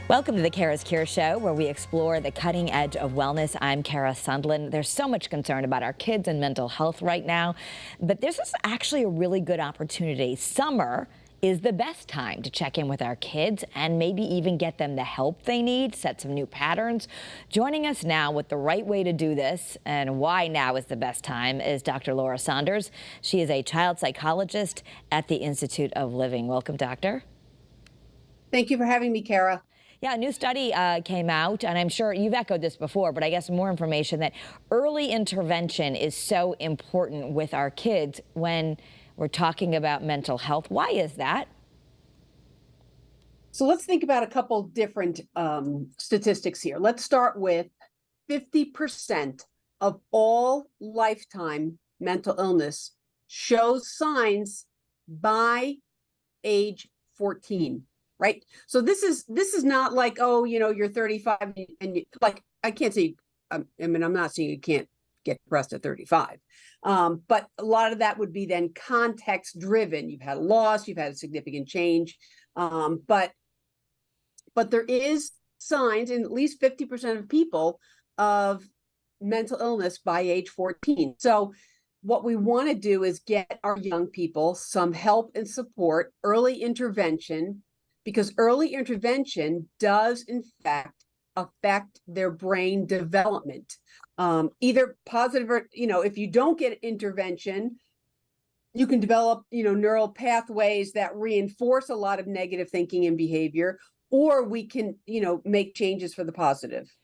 Welcome to the Kara's Cure Show, where we explore the cutting edge of wellness. I'm Kara Sundlin. There's so much concern about our kids and mental health right now, but this is actually a really good opportunity. Summer is the best time to check in with our kids and maybe even get them the help they need, set some new patterns. Joining us now with the right way to do this and why now is the best time is Dr. Laura Saunders. She is a child psychologist at the Institute of Living. Welcome, doctor. Thank you for having me, Kara. Yeah, a new study came out, and I'm sure you've echoed this before, but I guess more information that early intervention is so important with our kids when we're talking about mental health. Why is that? So let's think about a couple different statistics here. Let's start with 50% of all lifetime mental illness shows signs by age 14. Right. So this is not like, oh, you're 35 and like, I can't say, I'm not saying you can't get depressed at 35. But a lot of that would be then context driven. You've had a loss, you've had a significant change. But there is signs in at least 50% of people of mental illness by age 14. So what we want to do is get our young people some help and support, early intervention, because early intervention does, in fact, affect their brain development. Either positive or, if you don't get intervention, you can develop, neural pathways that reinforce a lot of negative thinking and behavior, or we can, make changes for the positive.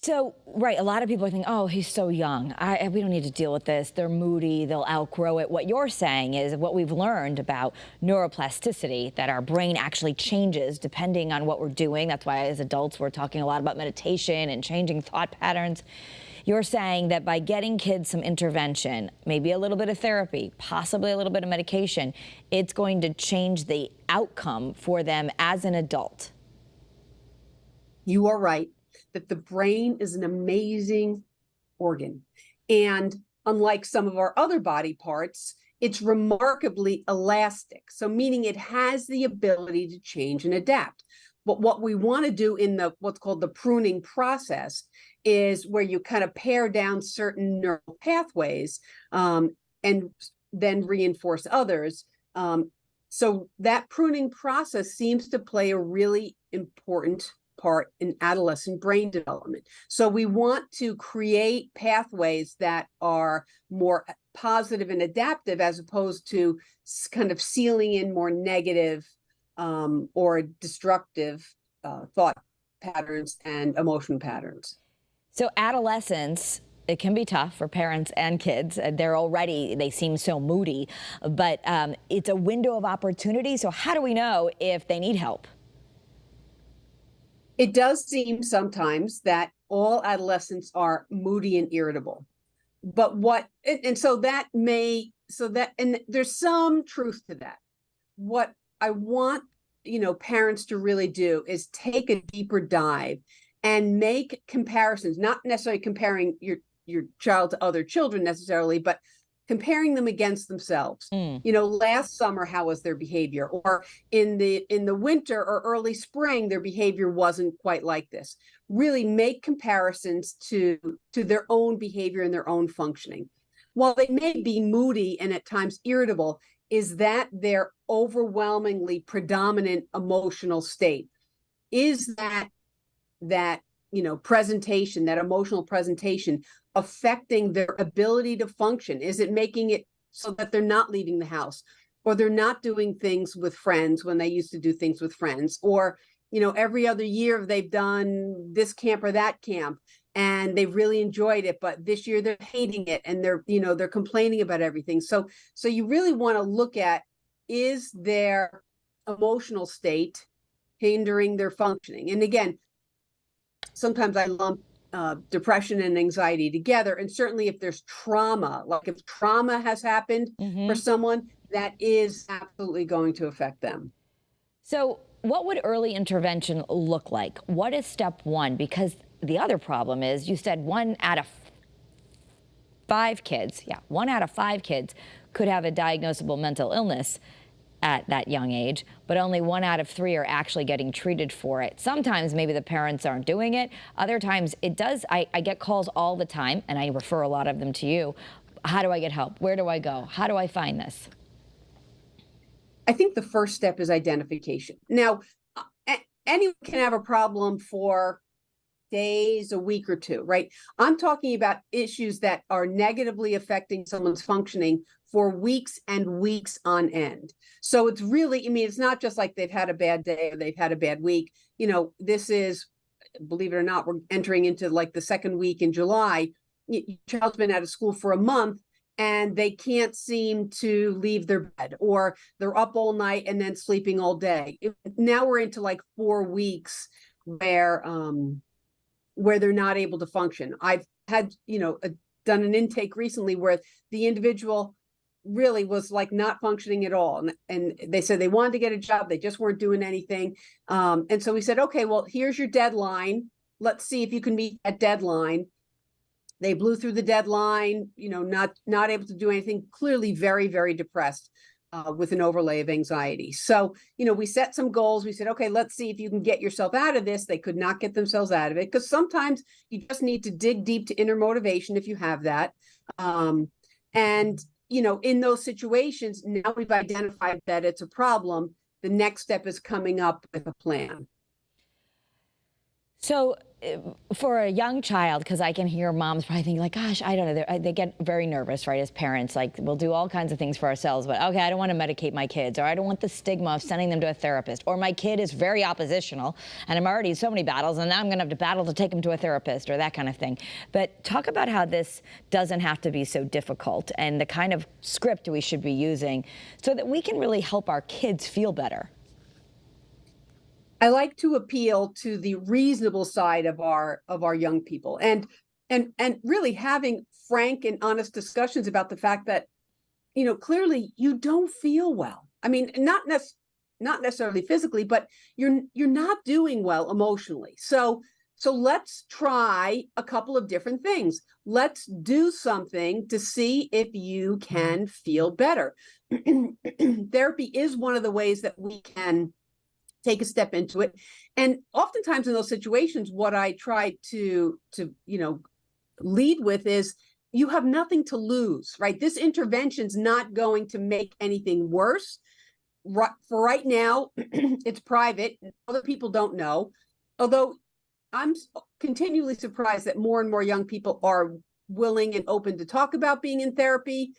So, right, a lot of people think, oh, he's so young. We don't need to deal with this. They're moody. They'll outgrow it. What you're saying is what we've learned about neuroplasticity, that our brain actually changes depending on what we're doing. That's why as adults, we're talking a lot about meditation and changing thought patterns. You're saying that by getting kids some intervention, maybe a little bit of therapy, possibly a little bit of medication, it's going to change the outcome for them as an adult. You are right that the brain is an amazing organ. And unlike some of our other body parts, it's remarkably elastic. So meaning it has the ability to change and adapt. But what we want to do in what's called the pruning process is where you kind of pare down certain neural pathways and then reinforce others. So that pruning process seems to play a really important part in adolescent brain development. So we want to create pathways that are more positive and adaptive as opposed to kind of sealing in more negative or destructive thought patterns and emotion patterns. So adolescence, it can be tough for parents and kids. They seem so moody, but it's a window of opportunity. So how do we know if they need help? It does seem sometimes that all adolescents are moody and irritable, but and there's some truth to that. What I want, parents to really do is take a deeper dive and make comparisons, not necessarily comparing your child to other children necessarily, but comparing them against themselves. Last summer, how was their behavior? Or in the winter or early spring, their behavior wasn't quite like this. Really make comparisons to their own behavior and their own functioning. While they may be moody and at times irritable, is that their overwhelmingly predominant emotional state? Is that presentation, that emotional presentation, affecting their ability to function? Is it making it so that they're not leaving the house, or they're not doing things with friends when they used to do things with friends, or every other year they've done this camp or that camp and they've really enjoyed it, but this year they're hating it and they're complaining about everything. So you really want to look at, is their emotional state hindering their functioning? And again, sometimes I lump depression and anxiety together. And certainly if there's trauma, like if trauma has happened for someone, that is absolutely going to affect them. So what would early intervention look like? What is step one? Because the other problem is, you said 1 out of 5 kids, 1 out of 5 kids could have a diagnosable mental illness. at that young age, but only 1 out of 3 are actually getting treated for it. Sometimes maybe the parents aren't doing it. Other times it does. I get calls all the time, and I refer a lot of them to you. How do I get help? Where do I go? How do I find this? I think the first step is identification. Now, anyone can have a problem for days, a week or two, right? I'm talking about issues that are negatively affecting someone's functioning for weeks and weeks on end. So it's really, I mean, it's not just like they've had a bad day or they've had a bad week. You know, this is, believe it or not, we're entering into like the second week in July. Your child's been out of school for a month and they can't seem to leave their bed, or they're up all night and then sleeping all day. Now we're into like 4 weeks where they're not able to function. I've had, done an intake recently where the individual really was like not functioning at all. And they said they wanted to get a job. They just weren't doing anything. And so we said, okay, well, here's your deadline. Let's see if you can meet that deadline. They blew through the deadline, not able to do anything, clearly very, very depressed. With an overlay of anxiety. So, we set some goals. We said, okay, let's see if you can get yourself out of this. They could not get themselves out of it, because sometimes you just need to dig deep to inner motivation if you have that. And, in those situations, now we've identified that it's a problem. The next step is coming up with a plan. So for a young child, because I can hear moms probably thinking like, gosh, I don't know. They get very nervous, right? As parents, like we'll do all kinds of things for ourselves, but okay, I don't want to medicate my kids, or I don't want the stigma of sending them to a therapist, or my kid is very oppositional and I'm already in so many battles and now I'm going to have to battle to take him to a therapist, or that kind of thing. But talk about how this doesn't have to be so difficult, and the kind of script we should be using so that we can really help our kids feel better. I like to appeal to the reasonable side of our young people, and really having frank and honest discussions about the fact that, clearly you don't feel well. I mean, not necessarily physically, but you're not doing well emotionally. So let's try a couple of different things. Let's do something to see if you can feel better. Therapy is one of the ways that we can take a step into it. And oftentimes in those situations, what I try to lead with is, you have nothing to lose, right? This intervention's not going to make anything worse. For right now, it's private. Other people don't know. Although I'm continually surprised that more and more young people are willing and open to talk about being in therapy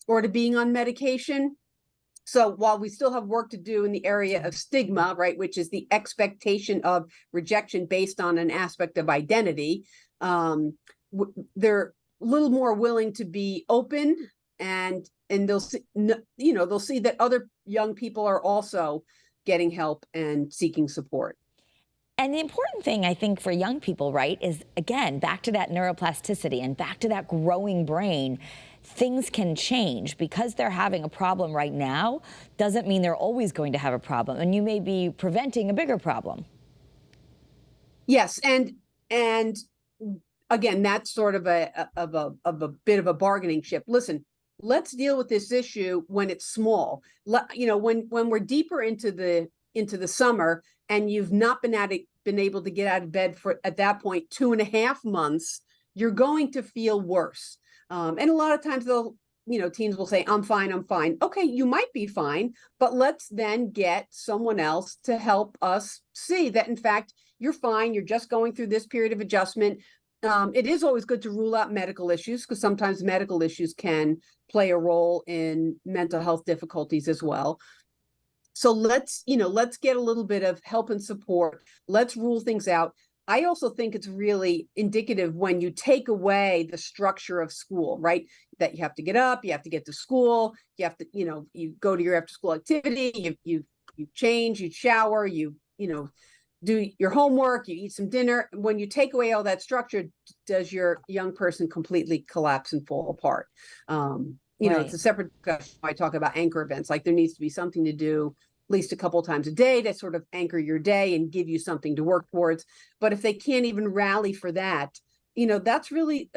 or to being on medication. So while we still have work to do in the area of stigma, right, which is the expectation of rejection based on an aspect of identity, they're a little more willing to be open, and they'll see, they'll see that other young people are also getting help and seeking support. And the important thing, I think, for young people, right, is, again, back to that neuroplasticity and back to that growing brain. Things can change. Because they're having a problem right now doesn't mean they're always going to have a problem. And you may be preventing a bigger problem. Yes. And again, that's sort of a bit of a bargaining chip. Listen, let's deal with this issue when it's small. When we're deeper into the summer and you've not been able to get out of bed for, at that point, 2.5 months, you're going to feel worse. And a lot of times teens will say, I'm fine, I'm fine. Okay, you might be fine, but let's then get someone else to help us see that, in fact, you're fine. You're just going through this period of adjustment. It is always good to rule out medical issues, because sometimes medical issues can play a role in mental health difficulties as well. So let's get a little bit of help and support. Let's rule things out. I also think it's really indicative when you take away the structure of school, right? That you have to get up, you have to get to school, you have to, you go to your after school activity, you change, you shower, you do your homework, you eat some dinner. When you take away all that structure, does your young person completely collapse and fall apart? Right. It's a separate discussion. I talk about anchor events, like there needs to be something to do at least a couple of times a day to sort of anchor your day and give you something to work towards. But if they can't even rally for that, that's really,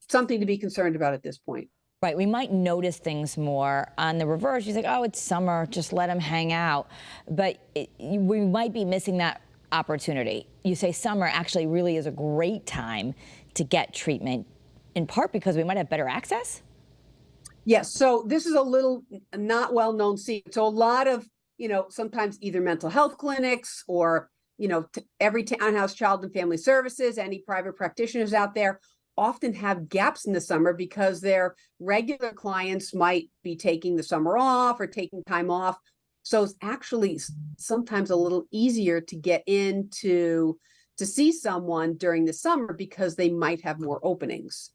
something to be concerned about at this point. Right, we might notice things more. On the reverse, you think, oh, it's summer, just let them hang out. But we might be missing that opportunity. You say summer actually really is a great time to get treatment, in part because we might have better access? Yes, so this is a little not well-known secret. So a lot of, sometimes either mental health clinics or, every townhouse child and family services, any private practitioners out there often have gaps in the summer because their regular clients might be taking the summer off or taking time off. So it's actually sometimes a little easier to get in to see someone during the summer because they might have more openings.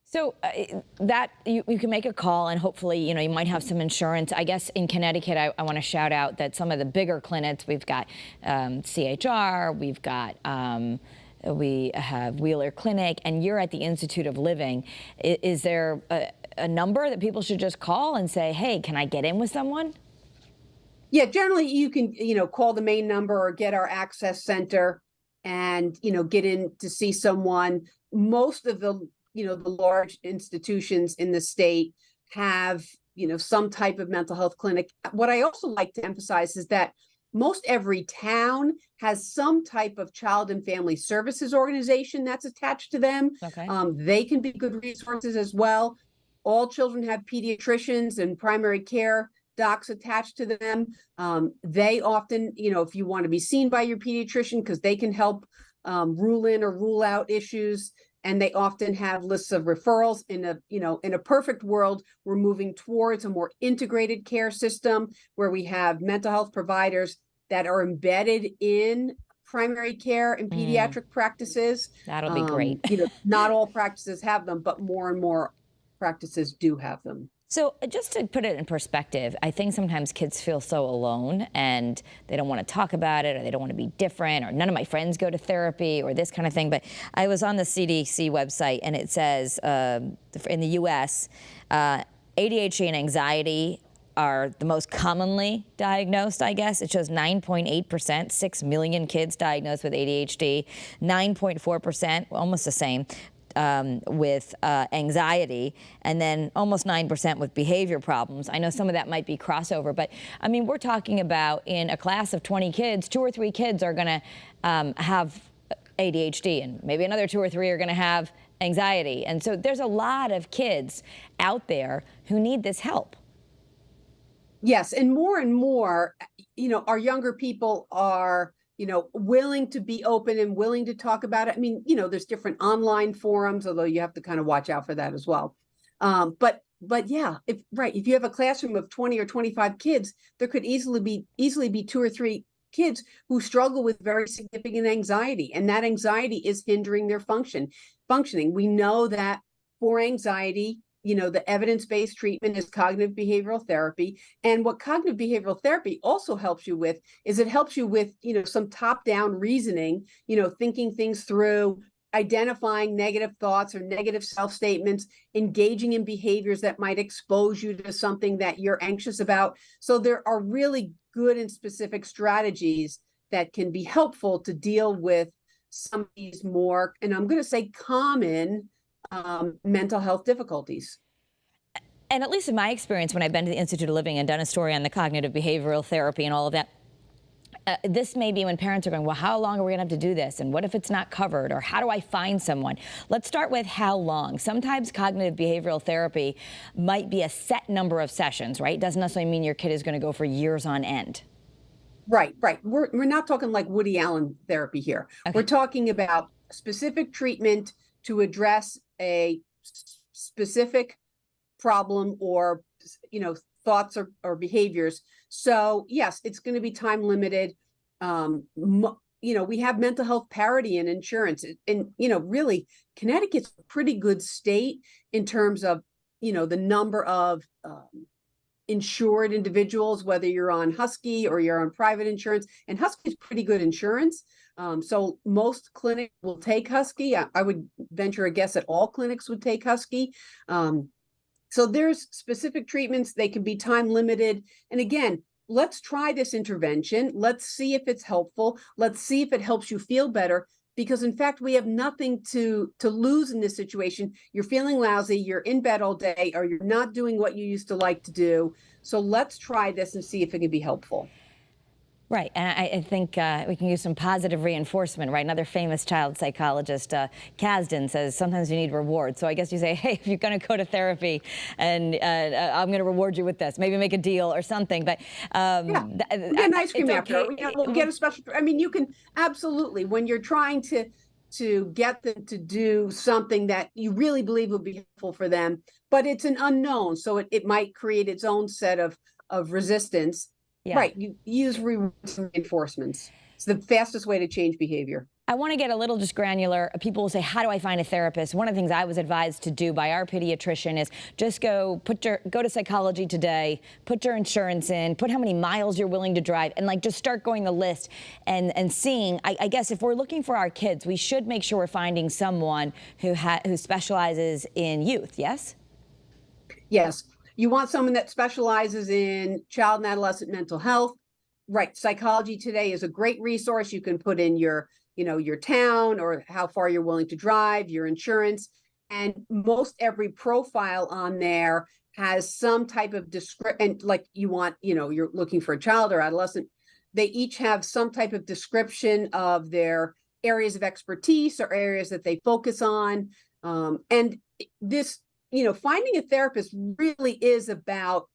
So that you can make a call, and hopefully, you might have some insurance. I guess in Connecticut, I want to shout out that some of the bigger clinics, we've got CHR, we have Wheeler Clinic, and you're at the Institute of Living. Is there a number that people should just call and say, hey, can I get in with someone? Yeah, generally you can, call the main number or get our access center and, get in to see someone. Most of the the large institutions in the state have, some type of mental health clinic. What I also like to emphasize is that most every town has some type of child and family services organization that's attached to them. Okay. They can be good resources as well. All children have pediatricians and primary care docs attached to them. They often, if you want to be seen by your pediatrician, because they can help rule in or rule out issues. And they often have lists of referrals. In a perfect world, we're moving towards a more integrated care system where we have mental health providers that are embedded in primary care and pediatric practices. That'll be great. Not all practices have them, but more and more practices do have them. So just to put it in perspective, I think sometimes kids feel so alone and they don't want to talk about it, or they don't want to be different, or none of my friends go to therapy, or this kind of thing. But I was on the CDC website, and it says in the US, ADHD and anxiety are the most commonly diagnosed, I guess. It shows 9.8%, 6 million kids diagnosed with ADHD, 9.4%, almost the same, with anxiety, and then almost 9% with behavior problems. I know some of that might be crossover, but I mean, we're talking about in a class of 20 kids, 2 or 3 kids are going to have ADHD, and maybe another 2 or 3 are going to have anxiety. And so there's a lot of kids out there who need this help. Yes, and more, our younger people are willing to be open and willing to talk about it. I mean, there's different online forums, although you have to kind of watch out for that as well. But yeah, if you have a classroom of 20 or 25 kids, there could easily be 2 or 3 kids who struggle with very significant anxiety, and that anxiety is hindering their functioning. We know that for anxiety, the evidence-based treatment is cognitive behavioral therapy. And what cognitive behavioral therapy also helps you with is it helps you with, some top-down reasoning, thinking things through, identifying negative thoughts or negative self-statements, engaging in behaviors that might expose you to something that you're anxious about. So there are really good and specific strategies that can be helpful to deal with some of these more, and I'm going to say common, mental health difficulties. And at least in my experience, when I've been to the Institute of Living and done a story on the cognitive behavioral therapy and all of that, this may be when parents are going, well, how long are we going to have to do this? And what if it's not covered? Or how do I find someone? Let's start with how long. Sometimes cognitive behavioral therapy might be a set number of sessions, right? It doesn't necessarily mean your kid is going to go for years on end. Right. We're not talking like Woody Allen therapy here. Okay. We're talking about specific treatment to address a specific problem or, thoughts or behaviors. So yes, it's going to be time limited. We have mental health parity in insurance, and, really Connecticut's a pretty good state in terms of, the number of insured individuals, whether you're on Husky or you're on private insurance, and Husky is pretty good insurance. So most clinics will take Husky. I would venture a guess that all clinics would take Husky. So there's specific treatments. They can be time limited. And again, let's try this intervention. Let's see if it's helpful. Let's see if it helps you feel better. because in fact, we have nothing to lose in this situation. You're feeling lousy, you're in bed all day, or you're not doing what you used to like to do. So let's try this and see if it can be helpful. Right, and I think we can use some positive reinforcement, right? Another famous child psychologist, Kasdan, says sometimes you need reward. So I guess you say, hey, if you're going to go to therapy, and I'm going to reward you with this, maybe make a deal or something. But Yeah, we'll get an ice cream after. okay. Yeah, we'll get a special. I mean, you can absolutely, when you're trying to get them to do something that you really believe will be helpful for them, but it's an unknown, so it might create its own set of resistance. Yeah. Right, you use rewards and reinforcements. It's the fastest way to change behavior. I want to get a little just granular. People will say, how do I find a therapist? One of the things I was advised to do by our pediatrician is just go to Psychology Today, put your insurance in, put how many miles you're willing to drive, and like just start going the list and seeing. I guess if we're looking for our kids, we should make sure we're finding someone who specializes in youth. Yes? Yes. You want someone that specializes in child and adolescent mental health. Right. Psychology Today is a great resource. You can put in your town or how far you're willing to drive, your insurance. And most every profile on there has some type of description, like you're looking for a child or adolescent. They each have some type of description of their areas of expertise or areas that they focus on. And this, finding a therapist really is about,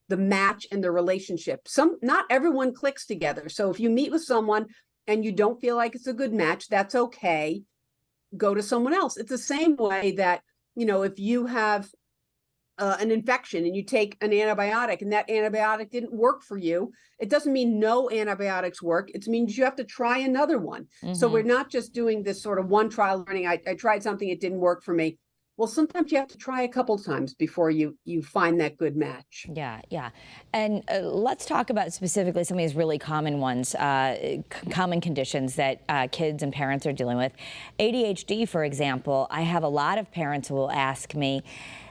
the match and the relationship. Not everyone clicks together. So if you meet with someone and you don't feel like it's a good match, that's okay. Go to someone else. It's the same way that, if you have an infection and you take an antibiotic and that antibiotic didn't work for you, it doesn't mean no antibiotics work. It means you have to try another one. Mm-hmm. So we're not just doing this sort of one trial learning. I tried something, it didn't work for me. Well, sometimes you have to try a couple times before you find that good match. Yeah, yeah. And let's talk about specifically some of these really common ones, common conditions that kids and parents are dealing with. ADHD, for example, I have a lot of parents who will ask me,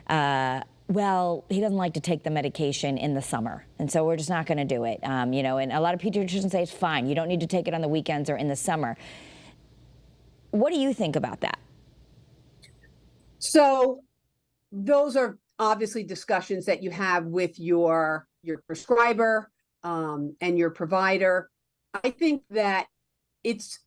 well, he doesn't like to take the medication in the summer, and so we're just not going to do it. And a lot of pediatricians say it's fine. You don't need to take it on the weekends or in the summer. What do you think about that? So those are obviously discussions that you have with your prescriber and your provider. I think that it's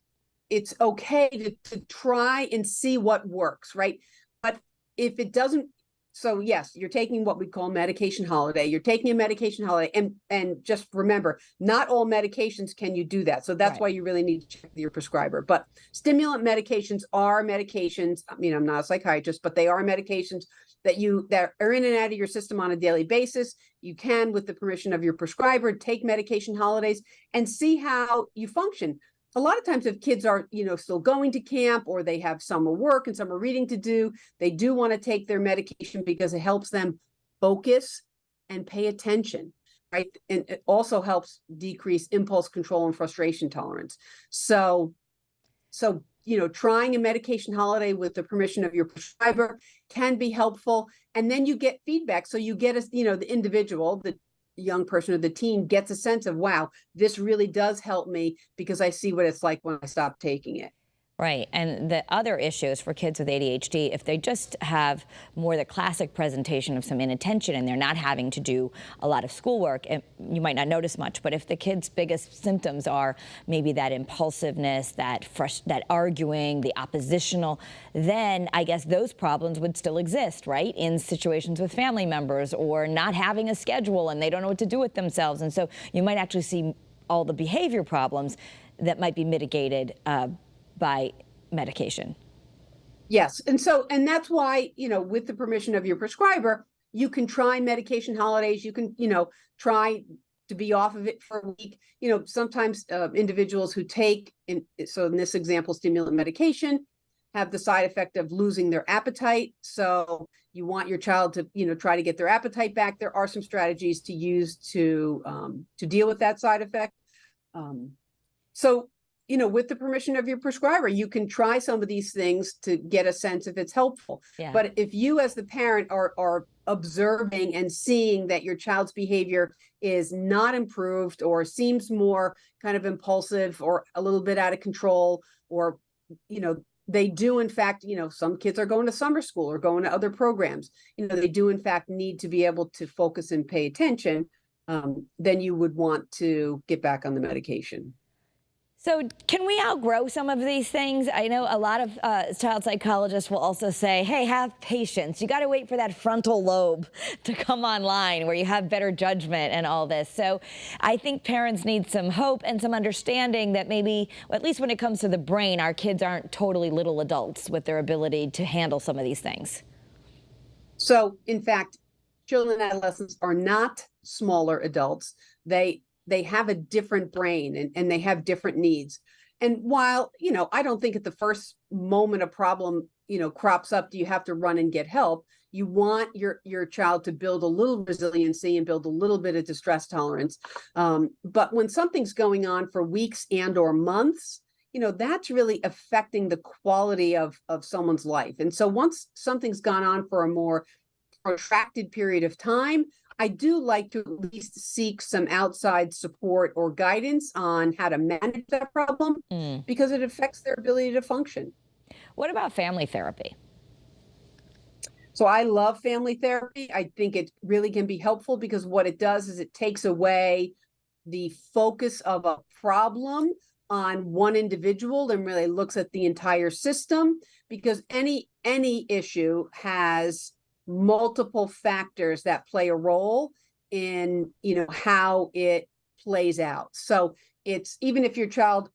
okay to try and see what works, right? But if it doesn't, so yes, you're taking what we call medication holiday. You're taking a medication holiday, and just remember, not all medications can you do that. So that's right. Why you really need to check with your prescriber. But stimulant medications are medications. I mean, I'm not a psychiatrist, but they are medications that are in and out of your system on a daily basis. You can, with the permission of your prescriber, take medication holidays and see how you function. A lot of times if kids are, still going to camp or they have summer work and summer reading to do, they do want to take their medication because it helps them focus and pay attention, right? And it also helps decrease impulse control and frustration tolerance. So, trying a medication holiday with the permission of your prescriber can be helpful. And then you get feedback. So you get, the individual, the young person or the teen gets a sense of, wow, this really does help me because I see what it's like when I stop taking it. Right. And the other issues for kids with ADHD, if they just have more the classic presentation of some inattention and they're not having to do a lot of schoolwork, you might not notice much. But if the kid's biggest symptoms are maybe that impulsiveness, that arguing, the oppositional, then I guess those problems would still exist, right? In situations with family members or not having a schedule and they don't know what to do with themselves. And so you might actually see all the behavior problems that might be mitigated by medication. Yes. And that's why, with the permission of your prescriber, you can try medication holidays. You can, try to be off of it for a week. Sometimes individuals who take, so in this example, stimulant medication, have the side effect of losing their appetite. So you want your child to, try to get their appetite back. There are some strategies to use to deal with that side effect. With the permission of your prescriber, you can try some of these things to get a sense if it's helpful. Yeah. But if you as the parent are observing and seeing that your child's behavior is not improved or seems more kind of impulsive or a little bit out of control or they do in fact, some kids are going to summer school or going to other programs. They do in fact need to be able to focus and pay attention. Then you would want to get back on the medication. So can we outgrow some of these things? I know a lot of child psychologists will also say, hey, have patience. You got to wait for that frontal lobe to come online where you have better judgment and all this. So I think parents need some hope and some understanding that maybe, at least when it comes to the brain, our kids aren't totally little adults with their ability to handle some of these things. So in fact, children and adolescents are not smaller adults. They have a different brain and they have different needs. And while, I don't think at the first moment a problem, crops up, do you have to run and get help? You want your child to build a little resiliency and build a little bit of distress tolerance. But when something's going on for weeks and or months, that's really affecting the quality of someone's life. And so once something's gone on for a more protracted period of time, I do like to at least seek some outside support or guidance on how to manage that problem because it affects their ability to function. What about family therapy? So I love family therapy. I think it really can be helpful because what it does is it takes away the focus of a problem on one individual and really looks at the entire system, because any issue has multiple factors that play a role in how it plays out. So it's, even if your child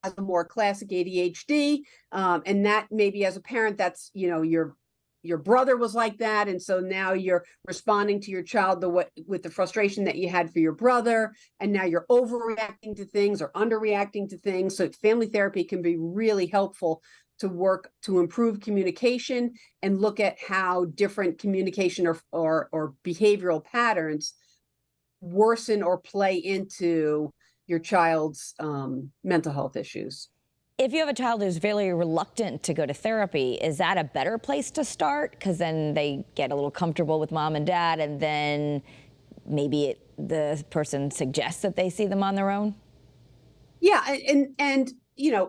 has a more classic ADHD, and that maybe as a parent, that's your brother was like that, and so now you're responding to your child with the frustration that you had for your brother, and now you're overreacting to things or underreacting to things. So family therapy can be really helpful to work to improve communication and look at how different communication or behavioral patterns worsen or play into your child's mental health issues. If you have a child who's very reluctant to go to therapy, is that a better place to start? Because then they get a little comfortable with mom and dad, and then maybe the person suggests that they see them on their own? Yeah, and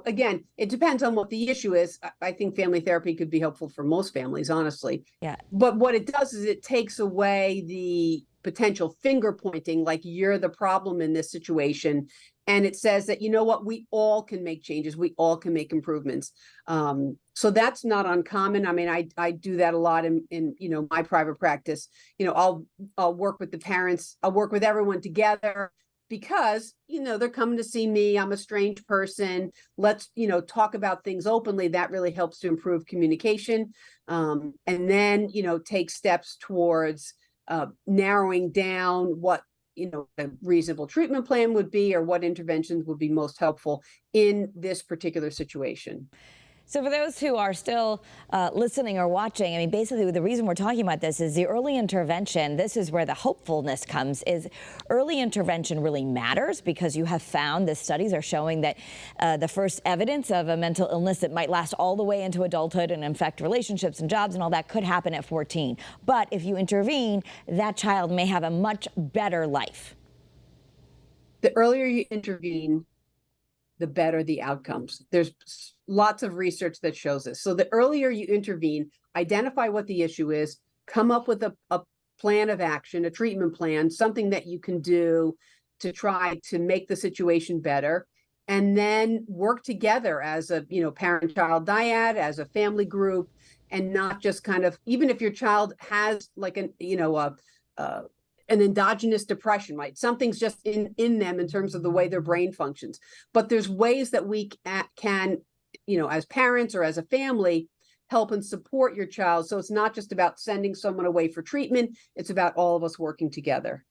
again, it depends on what the issue is. I think family therapy could be helpful for most families, honestly. Yeah. But what it does is it takes away the potential finger pointing, like you're the problem in this situation. And it says that, we all can make changes. We all can make improvements. So that's not uncommon. I mean, I do that a lot in my private practice. I'll work with the parents. I'll work with everyone together, because they're coming to see me. I'm a strange person. Let's talk about things openly. That really helps to improve communication, and then take steps towards narrowing down what a reasonable treatment plan would be, or what interventions would be most helpful in this particular situation. So for those who are still listening or watching, I mean, basically the reason we're talking about this is the early intervention. This is where the hopefulness comes, is early intervention really matters, because you have found, the studies are showing that the first evidence of a mental illness that might last all the way into adulthood and affect relationships and jobs and all that could happen at 14. But if you intervene, that child may have a much better life. The earlier you intervene, the better the outcomes. There's lots of research that shows this. So the earlier you intervene, identify what the issue is, come up with a plan of action, a treatment plan, something that you can do to try to make the situation better, and then work together as a parent-child dyad, as a family group, and not just kind of, even if your child has like an endogenous depression, right? Something's just in them in terms of the way their brain functions. But there's ways that we can, as parents or as a family, help and support your child. So it's not just about sending someone away for treatment. It's about all of us working together.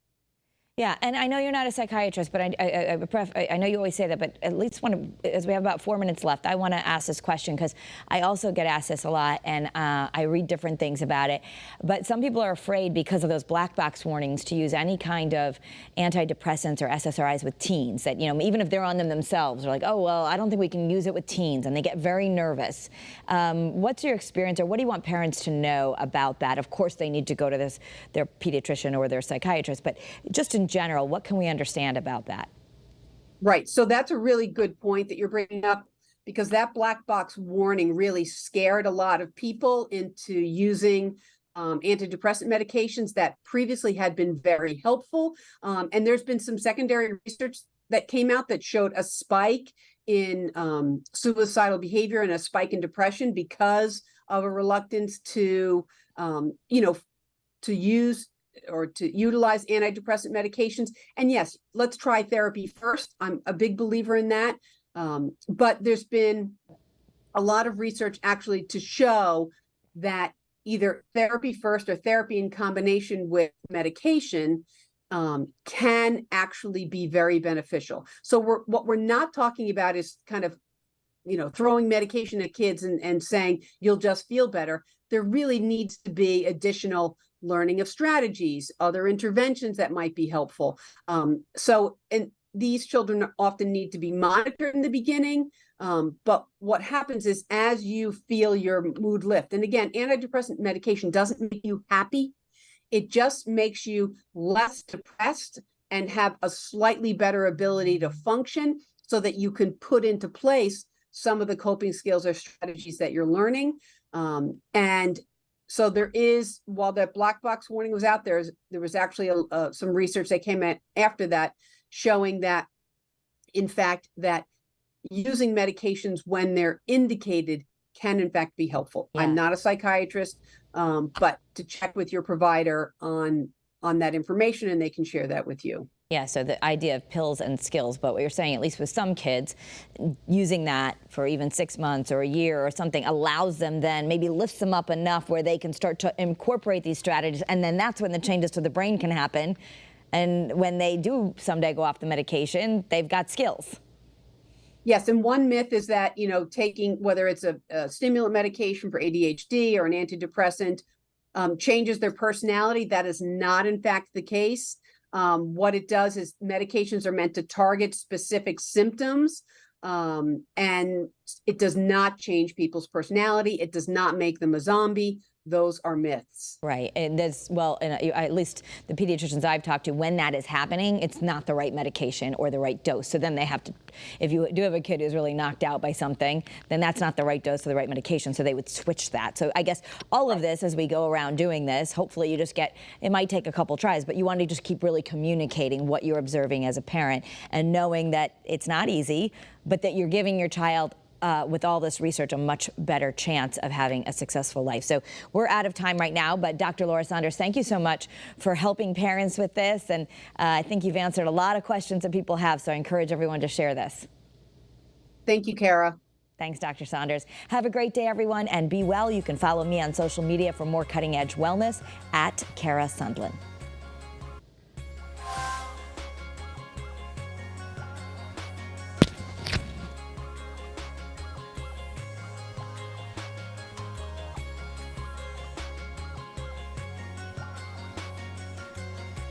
Yeah, and I know you're not a psychiatrist, but I know you always say that, but at least as we have about 4 minutes left, I want to ask this question, because I also get asked this a lot, and I read different things about it. But some people are afraid, because of those black box warnings, to use any kind of antidepressants or SSRIs with teens, that, even if they're on them themselves, they're like, oh, well, I don't think we can use it with teens, and they get very nervous. What's your experience, or what do you want parents to know about that? Of course, they need to go to their pediatrician or their psychiatrist, but just in general, what can we understand about that? Right. So that's a really good point that you're bringing up. because that black box warning really scared a lot of people into using antidepressant medications that previously had been very helpful. And there's been some secondary research that came out that showed a spike in suicidal behavior and a spike in depression because of a reluctance to, to use or to utilize antidepressant medications. And yes, let's try therapy first. I'm a big believer in that. But there's been a lot of research actually to show that either therapy first or therapy in combination with medication can actually be very beneficial. So what we're not talking about is kind of, throwing medication at kids and saying you'll just feel better. There really needs to be additional learning of strategies, other interventions that might be helpful. And these children often need to be monitored in the beginning. But what happens is as you feel your mood lift, and again, antidepressant medication doesn't make you happy. It just makes you less depressed and have a slightly better ability to function so that you can put into place some of the coping skills or strategies that you're learning. And so there is, while that black box warning was out there, there was actually some research that came out after that showing that, in fact, that using medications when they're indicated can, in fact, be helpful. Yeah. I'm not a psychiatrist, but to check with your provider on that information, and they can share that with you. Yeah, so the idea of pills and skills, but what you're saying, at least with some kids, using that for even 6 months or a year or something allows them then, maybe lifts them up enough where they can start to incorporate these strategies, and then that's when the changes to the brain can happen. And when they do someday go off the medication, they've got skills. Yes, and one myth is that, taking, whether it's a stimulant medication for ADHD or an antidepressant, changes their personality. That is not, in fact, the case. What it does is medications are meant to target specific symptoms, and it does not change people's personality. It does not make them a zombie. Those are myths. Right. And there's, well, and at least the pediatricians I've talked to, when that is happening, it's not the right medication or the right dose. So then they have to, if you do have a kid who's really knocked out by something, then that's not the right dose or the right medication. So they would switch that. So I guess all of this, as we go around doing this, hopefully you just get, it might take a couple tries, but you want to just keep really communicating what you're observing as a parent and knowing that it's not easy, but that you're giving your child with all this research, a much better chance of having a successful life. So we're out of time right now, but Dr. Laura Saunders, thank you so much for helping parents with this. And I think you've answered a lot of questions that people have, so I encourage everyone to share this. Thank you, Kara. Thanks, Dr. Saunders. Have a great day, everyone, and be well. You can follow me on social media for more cutting-edge wellness at Kara Sundlin.